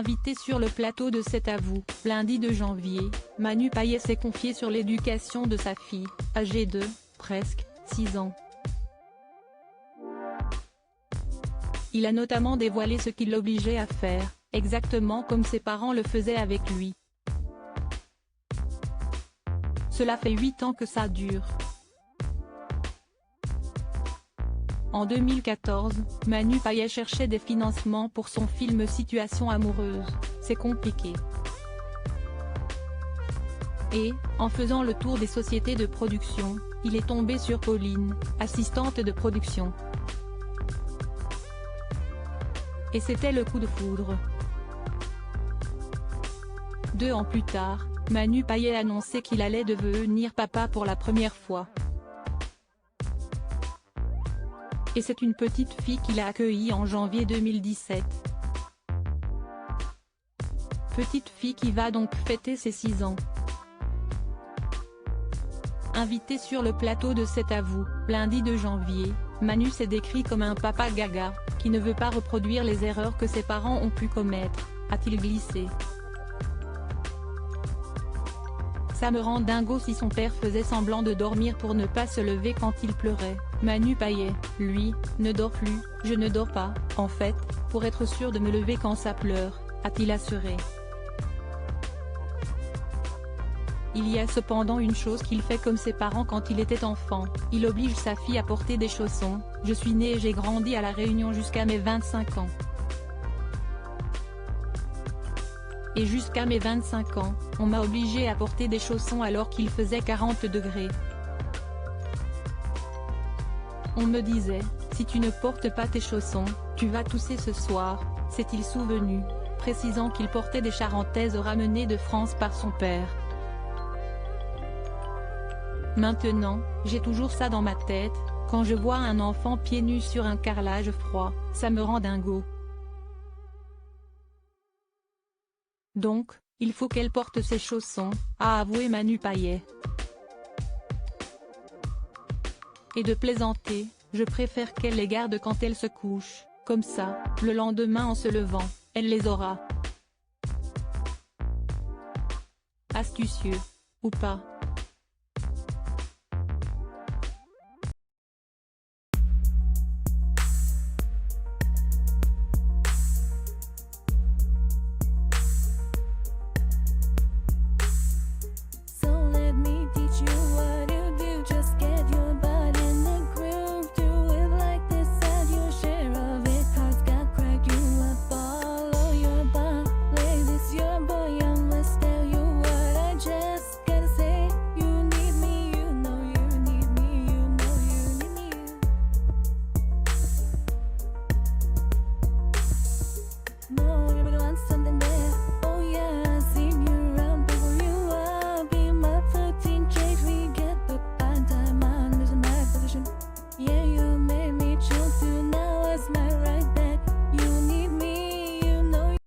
Invité sur le plateau de C'est à vous, lundi 2 janvier, Manu Payet s'est confié sur l'éducation de sa fille, âgée de, presque, 6 ans. Il a notamment dévoilé ce qui l'obligeait à faire, exactement comme ses parents le faisaient avec lui. Cela fait 8 ans que ça dure. En 2014, Manu Payet cherchait des financements pour son film Situation amoureuse, c'est compliqué. Et, en faisant le tour des sociétés de production, il est tombé sur Pauline, assistante de production. Et c'était le coup de foudre. 2 ans plus tard, Manu Payet annonçait qu'il allait devenir papa pour la première fois. Et c'est une petite fille qu'il a accueillie en janvier 2017. Petite fille qui va donc fêter ses 6 ans. Invité sur le plateau de C'est à vous, lundi 2 janvier, Manu s'est décrit comme un papa gaga, qui ne veut pas reproduire les erreurs que ses parents ont pu commettre, a-t-il glissé. Ça me rend dingo si son père faisait semblant de dormir pour ne pas se lever quand il pleurait. Manu Payet, lui, ne dort plus, je ne dors pas, en fait, pour être sûr de me lever quand ça pleure, a-t-il assuré. Il y a cependant une chose qu'il fait comme ses parents quand il était enfant, il oblige sa fille à porter des chaussons. Je suis né et j'ai grandi à La Réunion jusqu'à mes 25 ans. Et jusqu'à mes 25 ans, on m'a obligé à porter des chaussons alors qu'il faisait 40 degrés. On me disait, si tu ne portes pas tes chaussons, tu vas tousser ce soir, s'est-il souvenu, précisant qu'il portait des charentaises ramenées de France par son père. Maintenant, j'ai toujours ça dans ma tête, quand je vois un enfant pieds nus sur un carrelage froid, ça me rend dingo. Donc, il faut qu'elle porte ses chaussons, a avoué Manu Payet. Et de plaisanter, je préfère qu'elle les garde quand elle se couche, comme ça, le lendemain en se levant, elle les aura. Astucieux. Ou pas.